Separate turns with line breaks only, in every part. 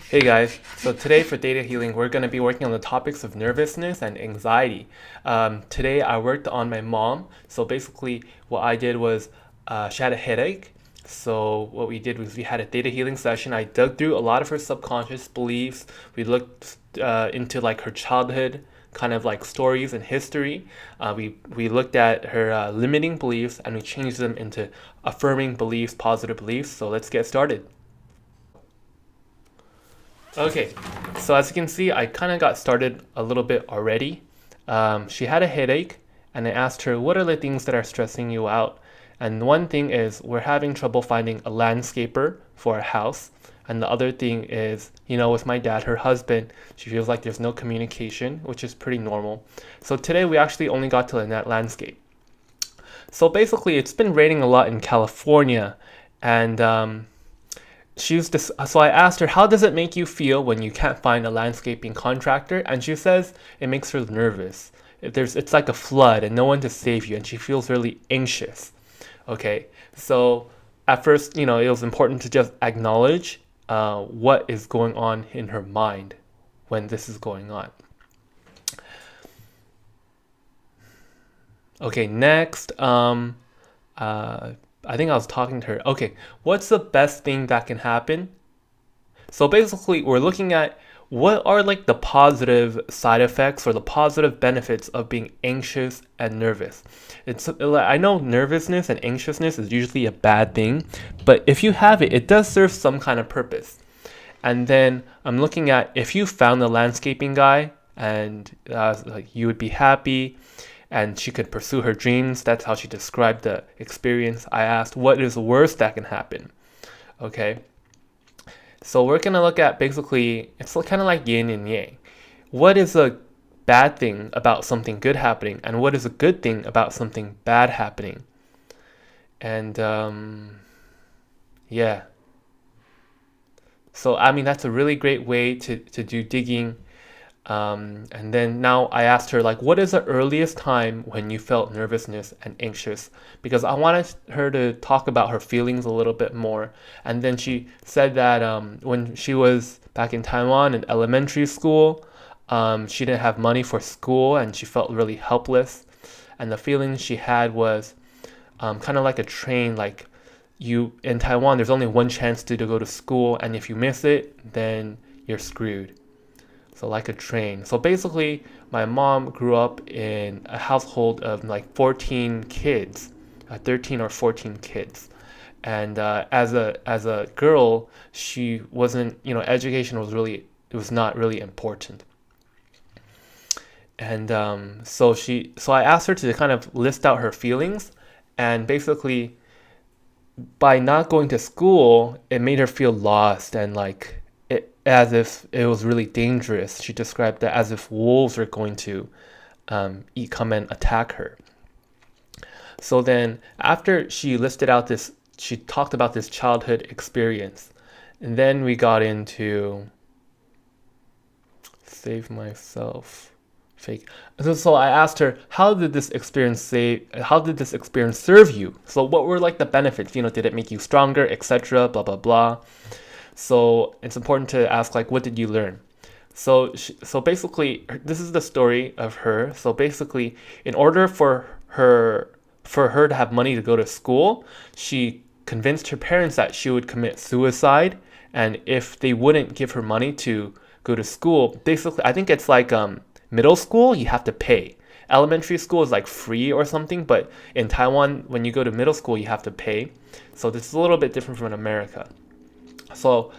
Hey guys, so today for Theta Healing, we're going to be working on the topics of nervousness and anxiety. Today I worked on my mom. So basically, what I did was she had a headache. So what we did was we had a Theta Healing session. I dug through a lot of her subconscious beliefs. We looked into like her childhood kind of like stories and history. We looked at her limiting beliefs and we changed them into affirming beliefs, positive beliefs. So let's get started. Okay, so as you can see, I kind of got started a little bit already. She had a headache, and I asked her, what are the things that are stressing you out? And one thing is, we're having trouble finding a landscaper for a house. And the other thing is, with my dad, her husband, she feels like there's no communication, which is pretty normal. So today we actually only got to the net landscape. So basically, it's been raining a lot in California, and so I asked her, how does it make you feel when you can't find a landscaping contractor? And she says it makes her nervous. It's like a flood and no one to save you, and she feels really anxious. Okay, so at first, it was important to just acknowledge what is going on in her mind when this is going on. Okay, next, I think I was talking to her. Okay, what's the best thing that can happen? So basically, we're looking at what are like the positive side effects or the positive benefits of being anxious and nervous. I know nervousness and anxiousness is usually a bad thing, but if you have it, it does serve some kind of purpose. And then I'm looking at if you found the landscaping guy and like you would be happy and she could pursue her dreams. That's how she described the experience. I asked, what is the worst that can happen? Okay. So we're going to look at basically, it's kind of like yin and yang. What is a bad thing about something good happening? And what is a good thing about something bad happening? And yeah. So, I mean, that's a really great way to do digging. And then now I asked her, like, what is the earliest time when you felt nervousness and anxious? Because I wanted her to talk about her feelings a little bit more. And then she said that when she was back in Taiwan in elementary school, she didn't have money for school and she felt really helpless. And the feeling she had was kind of like a train, like you in Taiwan, there's only one chance to go to school, and if you miss it, then you're screwed. So like a train. So basically, my mom grew up in a household of like 14 kids, 13 or 14 kids. And as a girl, she wasn't, education it was not really important. And so I asked her to kind of list out her feelings, and basically, by not going to school, it made her feel lost and like as if it was really dangerous. She described that as if wolves were going to come and attack her. So then, after she listed out this, she talked about this childhood experience, and then we got into save myself. Fake. So I asked her, how did this experience serve you? So what were like the benefits? Did it make you stronger, etc. Blah blah blah. So it's important to ask like, what did you learn? So basically, this is the story of her. So basically, in order for her to have money to go to school, she convinced her parents that she would commit suicide, and if they wouldn't give her money to go to school, basically, I think it's like middle school you have to pay. Elementary school is like free or something, but in Taiwan, when you go to middle school, you have to pay. So this is a little bit different from in America. So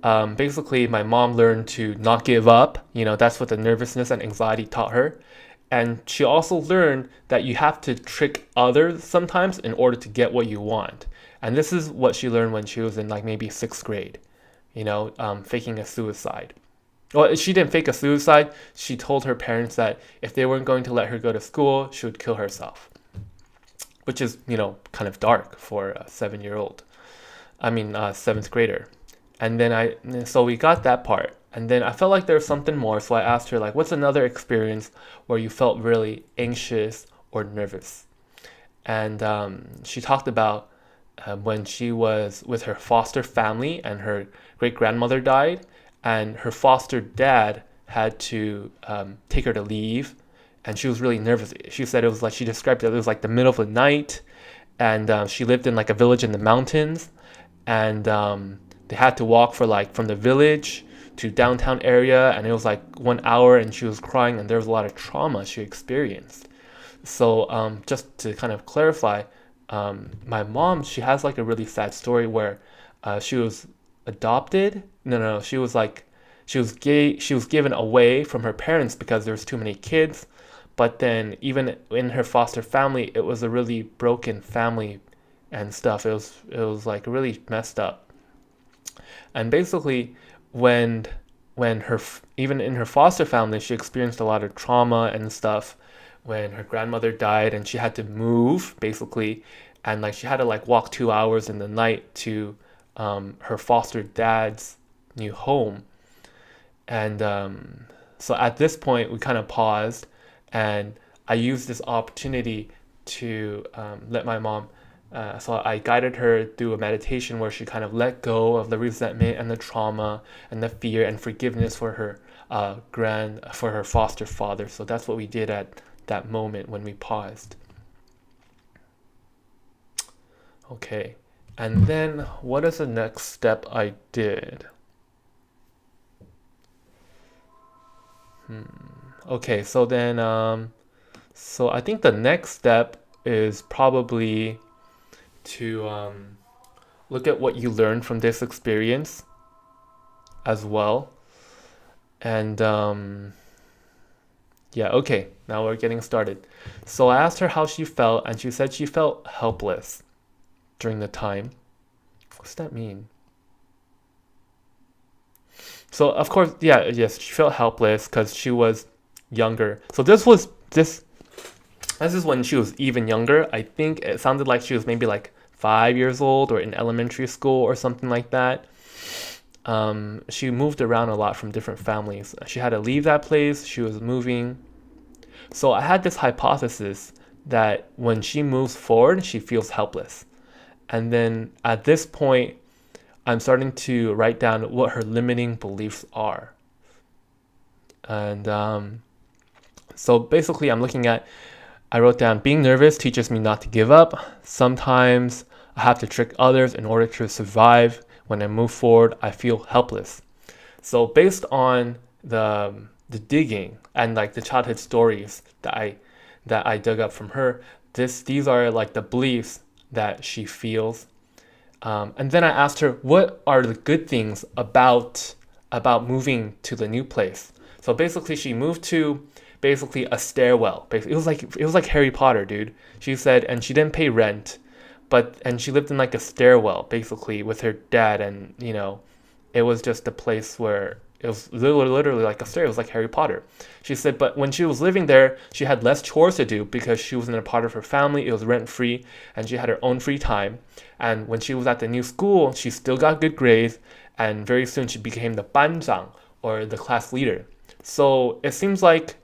basically, my mom learned to not give up. That's what the nervousness and anxiety taught her. And she also learned that you have to trick others sometimes in order to get what you want. And this is what she learned when she was in like maybe sixth grade, faking a suicide. Well, she didn't fake a suicide. She told her parents that if they weren't going to let her go to school, she would kill herself, which is, kind of dark for a 7-year-old. I mean, seventh grader. And so we got that part. And then I felt like there was something more. So I asked her, like, what's another experience where you felt really anxious or nervous? And she talked about when she was with her foster family and her great grandmother died, and her foster dad had to take her to leave, and she was really nervous. She said it was like, she described it was like the middle of the night, and she lived in like a village in the mountains, and they had to walk for like from the village to downtown area, and it was like 1 hour, and she was crying, and there was a lot of trauma she experienced. So just to kind of clarify, my mom, she has like a really sad story where she was adopted. No, she was like, she was gay. She was given away from her parents because there was too many kids. But then even in her foster family, it was a really broken family and stuff. It was like really messed up. And basically, when when even in her foster family, she experienced a lot of trauma and stuff. When her grandmother died and she had to move basically, and like she had to like walk 2 hours in the night to her foster dad's new home. And so at this point, we kind of paused, and I used this opportunity to let my mom. So I guided her through a meditation where she kind of let go of the resentment and the trauma and the fear and forgiveness for her for her foster father. So that's what we did at that moment when we paused. Okay, and then what is the next step I did? Okay, so then so I think the next step is probably to look at what you learned from this experience as well. And yeah, okay, now we're getting started. So I asked her how she felt, and she said she felt helpless during the time. What's that mean? So of course, yeah, yes, she felt helpless because she was younger. So this is when she was even younger. I think it sounded like she was maybe like 5 years old or in elementary school or something like that. She moved around a lot from different families. She had to leave that place. She was moving. So I had this hypothesis that when she moves forward, she feels helpless. And then at this point, I'm starting to write down what her limiting beliefs are. And so basically, I wrote down being nervous teaches me not to give up. Sometimes I have to trick others in order to survive. When I move forward, I feel helpless. So based on the digging and like the childhood stories that I dug up from her, these are like the beliefs that she feels. And then I asked her, what are the good things about moving to the new place? So basically, she moved to basically a stairwell. Basically, it was like Harry Potter, dude. She said, and she didn't pay rent, and she lived in like a stairwell, basically, with her dad, and it was just a place where it was literally like a stair. It was like Harry Potter. She said, but when she was living there, she had less chores to do because she wasn't a part of her family. It was rent free, and she had her own free time. And when she was at the new school, she still got good grades, and very soon she became the 班长, or the class leader. So it seemed like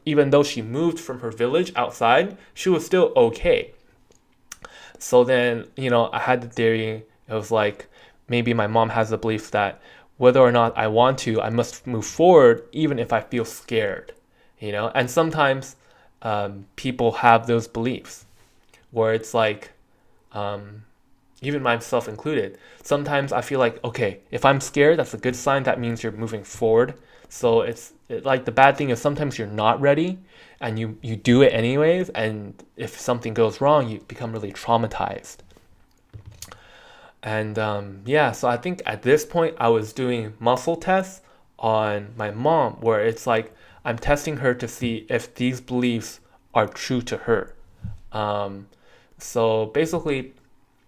even though she moved from her village outside, she was still okay. So then, I had the theory. It was like maybe my mom has the belief that whether or not I want to, I must move forward even if I feel scared. And sometimes people have those beliefs where it's like, even myself included, sometimes I feel like, okay, if I'm scared, that's a good sign. That means you're moving forward. So like the bad thing is sometimes you're not ready and you do it anyways. And if something goes wrong, you become really traumatized. And yeah, so I think at this point I was doing muscle tests on my mom where it's like I'm testing her to see if these beliefs are true to her. Um, so basically,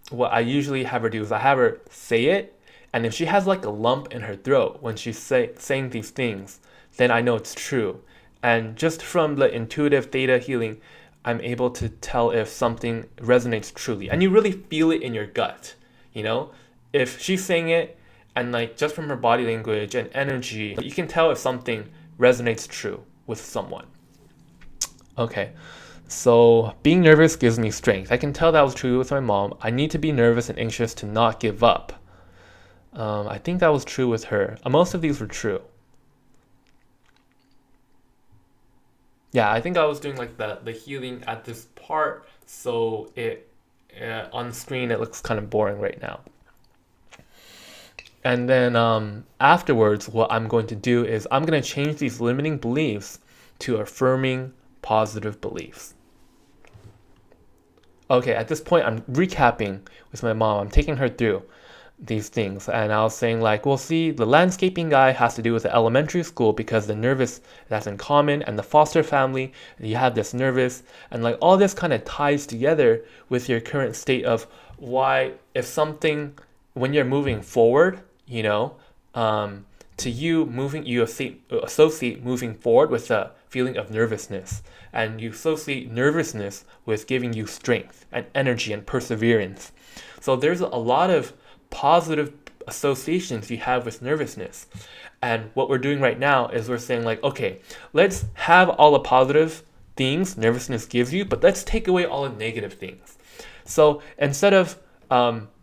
what I usually have her do is I have her say it, and if she has like a lump in her throat when she's saying these things, then I know it's true. And just from the intuitive theta healing, I'm able to tell if something resonates truly. And you really feel it in your gut, you know? If she's saying it and like just from her body language and energy, you can tell if something resonates true with someone. Okay. So being nervous gives me strength. I can tell that was true with my mom. I need to be nervous and anxious to not give up. I think that was true with her. Most of these were true. Yeah, I think I was doing like the healing at this part, so it on screen it looks kind of boring right now. And then afterwards, what I'm going to do is I'm going to change these limiting beliefs to affirming positive beliefs. Okay, at this point, I'm recapping with my mom. I'm taking her through these things. And I was saying, like, well, see, the landscaping guy has to do with the elementary school because the nervous, that's in common, and the foster family, you have this nervous, and like all this kind of ties together with your current state of why, if something, when you're moving forward, to you moving, you associate moving forward with a feeling of nervousness, and you associate nervousness with giving you strength and energy and perseverance. So there's a lot of positive associations you have with nervousness. And what we're doing right now is we're saying like, okay, let's have all the positive things nervousness gives you, but let's take away all the negative things. So instead of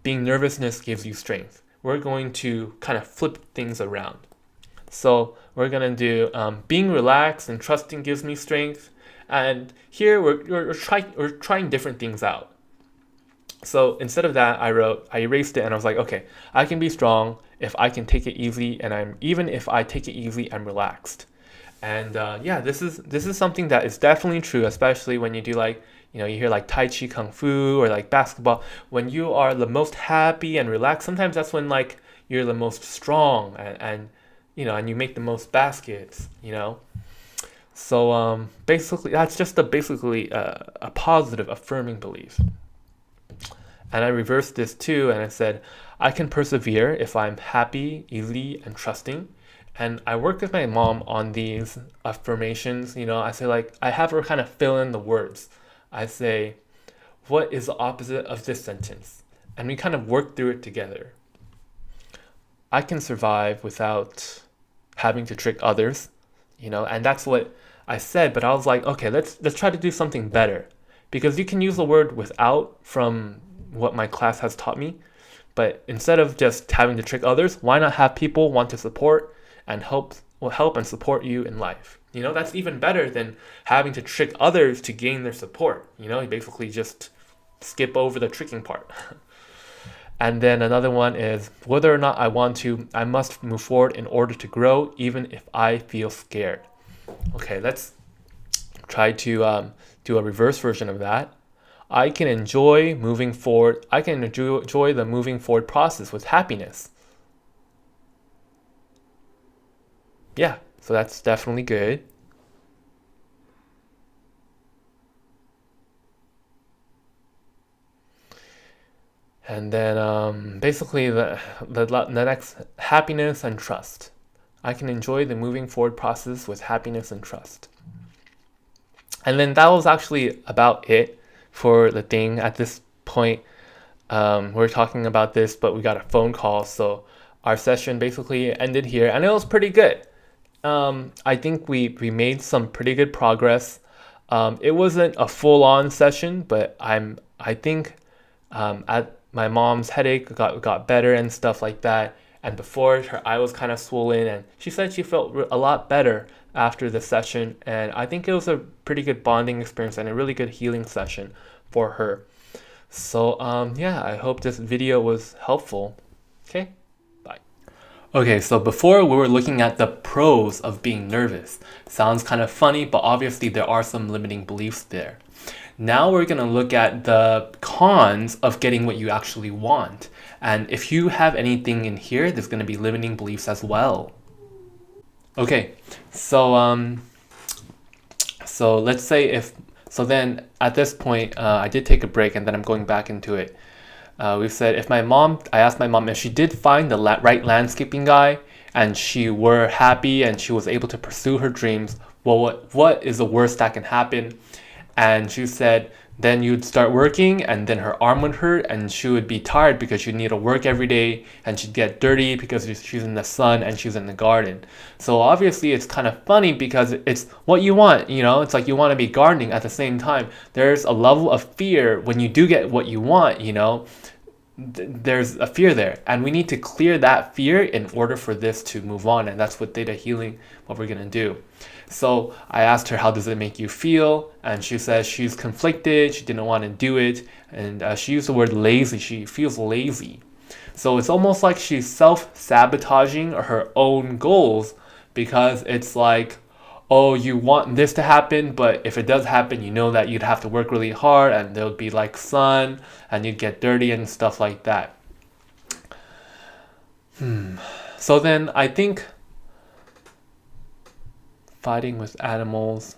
being nervousness gives you strength, we're going to kind of flip things around. So we're going to do being relaxed and trusting gives me strength. And here we're trying different things out. So instead of that, I erased it and I was like, okay, I can be strong if I can take it easy, and even if I take it easy, I'm relaxed. And yeah, this is something that is definitely true, especially when you do like, you hear like Tai Chi Kung Fu or like basketball. When you are the most happy and relaxed, sometimes that's when like you're the most strong and you make the most baskets. So basically, that's just a positive affirming belief. And I reversed this too, and I said, I can persevere if I'm happy, easy, and trusting. And I worked with my mom on these affirmations. I say like, I have her kind of fill in the words. I say, what is the opposite of this sentence? And we kind of work through it together. I can survive without having to trick others, and that's what I said, but I was like, okay, let's try to do something better. Because you can use the word without from what my class has taught me, but instead of just having to trick others, why not have people want to support and help and support you in life? That's even better than having to trick others to gain their support. You basically just skip over the tricking part. And then another one is whether or not I must move forward in order to grow, even if I feel scared. Okay, let's try to do a reverse version of that. I can enjoy moving forward. I can enjoy the moving forward process with happiness. Yeah, so that's definitely good. And then basically the next, happiness and trust. I can enjoy the moving forward process with happiness and trust. And then that was actually about it for the thing. At this point, we're talking about this, but we got a phone call. So our session basically ended here, and it was pretty good. I think we made some pretty good progress. It wasn't a full-on session, but I think at my mom's headache got better and stuff like that. And before, her eye was kind of swollen, and she said she felt a lot better after the session. And I think it was a pretty good bonding experience and a really good healing session for her. So yeah, I hope this video was helpful. Okay, bye. Okay, so before we were looking at the pros of being nervous. Sounds kind of funny, but obviously there are some limiting beliefs there. Now we're going to look at the cons of getting what you actually want. And if you have anything in here, there's going to be limiting beliefs as well. Okay, so let's say then at this point, I did take a break and then I'm going back into it. We've said I asked my mom if she did find the right landscaping guy and she were happy and she was able to pursue her dreams, well, what is the worst that can happen? And she said then you'd start working, and then her arm would hurt, and she would be tired because she'd need to work every day, and she'd get dirty because she's in the sun and she's in the garden. So obviously it's kind of funny because it's what you want, it's like you want to be gardening. At the same time, there's a level of fear when you do get what you want, there's a fear there, and we need to clear that fear in order for this to move on. And that's what Theta Healing, what we're going to do. So I asked her, how does it make you feel? And she says she's conflicted, she didn't want to do it, and she used the word lazy. She feels lazy. So it's almost like she's self-sabotaging her own goals, because it's like, oh, you want this to happen, but if it does happen, you know that you'd have to work really hard, and there'll be like sun, and you'd get dirty and stuff like that. So then I think fighting with animals.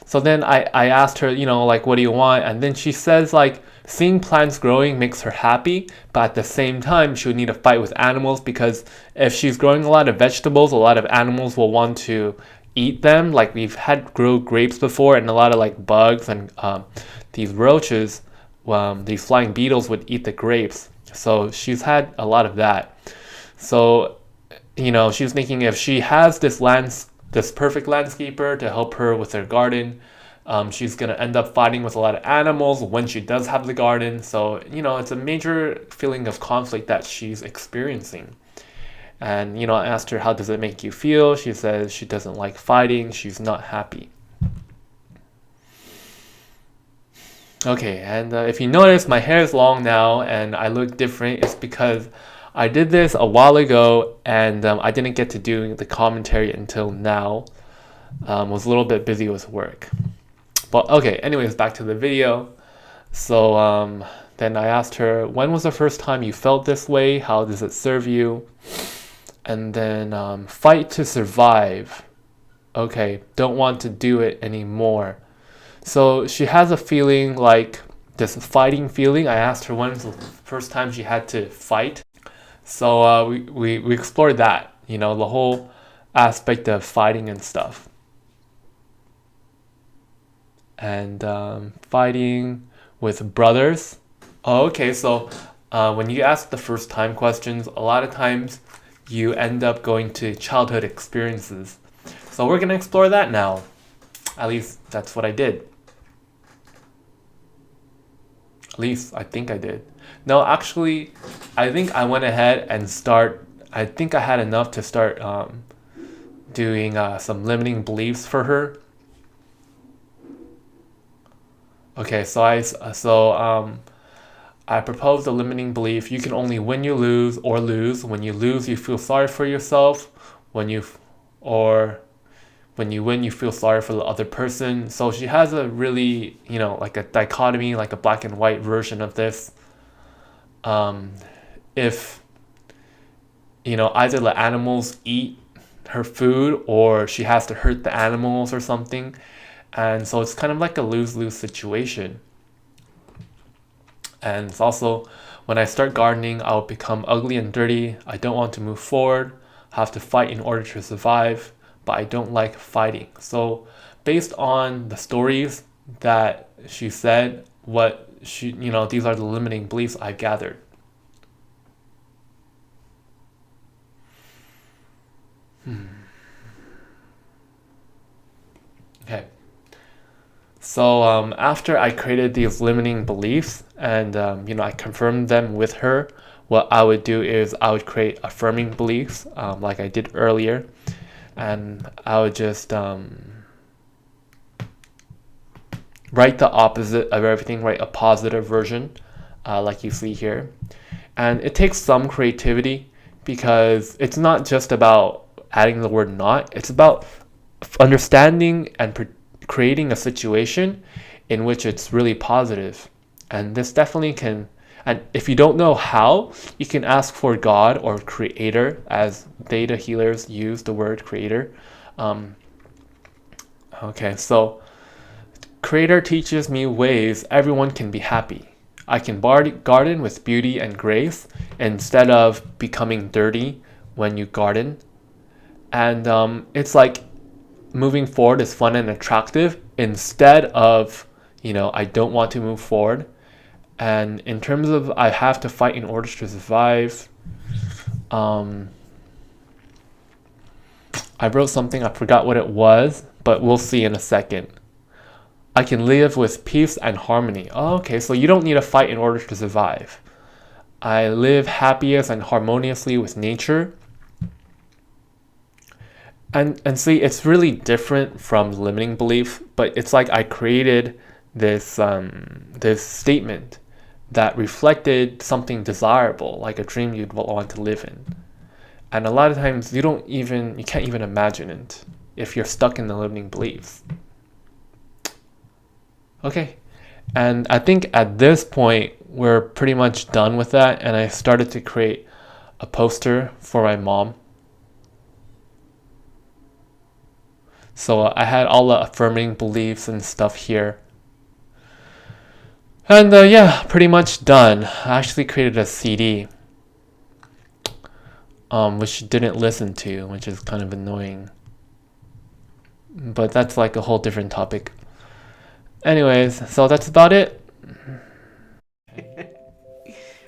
So then I asked her, like, what do you want? And then she says, like, seeing plants growing makes her happy, but at the same time, she would need to fight with animals, because if she's growing a lot of vegetables, a lot of animals will want to eat them. Like, we've had grow grapes before, and a lot of like bugs and these roaches, these flying beetles would eat the grapes. So she's had a lot of that. So, she's thinking if she has this perfect landscaper to help her with her garden, she's going to end up fighting with a lot of animals when she does have the garden. So, it's a major feeling of conflict that she's experiencing. And, I asked her, how does it make you feel? She says she doesn't like fighting. She's not happy. Okay, and if you notice, my hair is long now and I look different. It's because I did this a while ago, and I didn't get to do the commentary until now. Was a little bit busy with work. But okay, anyways, back to the video. So then I asked her, when was the first time you felt this way? How does it serve you? And then fight to survive. Okay, don't want to do it anymore. So she has a feeling like this fighting feeling. I asked her when was the first time she had to fight. So we explored that, the whole aspect of fighting and stuff. And fighting with brothers. Oh, okay, so when you ask the first time questions, a lot of times you end up going to childhood experiences. So we're going to explore that now. At least that's what I did. At least I think I did. No, actually, I think I went ahead and I think I had enough to start doing some limiting beliefs for her. Okay, so I proposed a limiting belief. You can only win, you lose, or lose. When you lose, you feel sorry for yourself. When you win, you feel sorry for the other person. So she has a really, like a dichotomy, like a black and white version of this. If, either the animals eat her food or she has to hurt the animals or something. And so it's kind of like a lose-lose situation. And it's also, when I start gardening, I'll become ugly and dirty. I don't want to move forward. I have to fight in order to survive, but I don't like fighting. So based on the stories that she said, these are the limiting beliefs I've gathered. Okay. So after I created these limiting beliefs and I confirmed them with her, what I would do is I would create affirming beliefs like I did earlier, and I would just write the opposite of everything, write a positive version like you see here. And it takes some creativity, because it's not just about adding the word not, it's about understanding and creating a situation in which it's really positive. And this definitely can, and if you don't know how, you can ask for God or creator, as Theta healers use the word creator. Okay, so creator teaches me ways everyone can be happy. I can garden with beauty and grace instead of becoming dirty when you garden. And it's like moving forward is fun and attractive instead of, I don't want to move forward. And in terms of I have to fight in order to survive, I wrote something, I forgot what it was, but we'll see in a second. I can live with peace and harmony. Oh, okay, so you don't need to fight in order to survive. I live happiest and harmoniously with nature. And see, it's really different from limiting belief, but it's like I created this statement that reflected something desirable, like a dream you'd want to live in. And a lot of times you can't even imagine it if you're stuck in the limiting beliefs. Okay. And I think at this point we're pretty much done with that, and I started to create a poster for my mom. So I had all the affirming beliefs and stuff here. And yeah, pretty much done. I actually created a CD, which she didn't listen to, which is kind of annoying. But that's like a whole different topic. Anyways, so that's about it.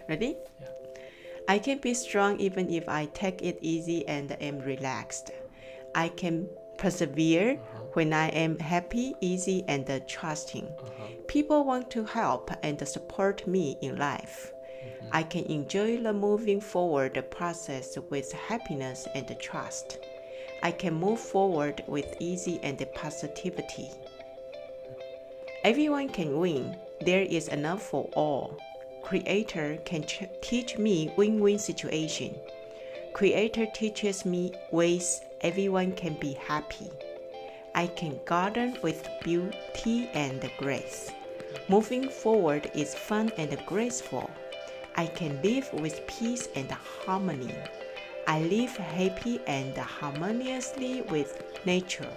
Ready?
Yeah.
I can be strong even if I take it easy and am relaxed. I can persevere when I am happy, easy, and trusting. People want to help and support me in life. I can enjoy the moving forward process with happiness and trust. I can move forward with ease and positivity. Everyone can win. There is enough for all. Creator can teach me win-win situation. Creator teaches me ways everyone can be happy. I can garden with beauty and grace. Moving forward is fun and graceful. I can live with peace and harmony. I live happy and harmoniously with nature.